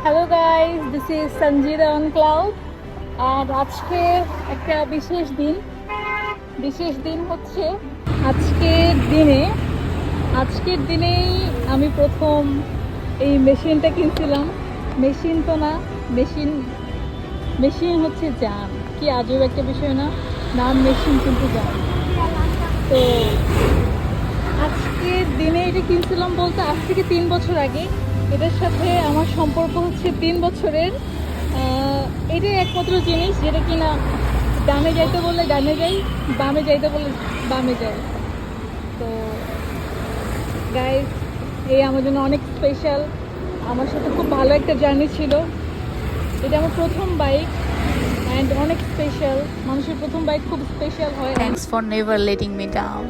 Hello guys, this is Sanjida on cloud. আর আজকে একটা বিশেষ দিন হচ্ছে আজকের দিনেই আমি প্রথম এই মেশিনটা কিনছিলাম। মেশিন তো না, মেশিন মেশিন হচ্ছে জান। কি আজব একটা বিষয় না, নাম মেশিন কিন্তু জান। তো আজকের দিনে এটা কিনছিলাম বলতে আজ থেকে 3 বছর আগে। এটার সাথে আমার সম্পর্ক হচ্ছে 3 বছরের। এটাই একমাত্র জিনিস যেটা কিনা ডানে যাইতে বললে ডানে যাই, বামে যাইতে বললে বামে যাই। তো গাইস, এই আমার জন্য অনেক স্পেশাল। আমার সাথে খুব ভালো একটা জার্নি ছিল। এটা আমার প্রথম বাইক অ্যান্ড অনেক স্পেশাল। মানুষের প্রথম বাইক খুব স্পেশাল হয়। Thanks for never letting me down.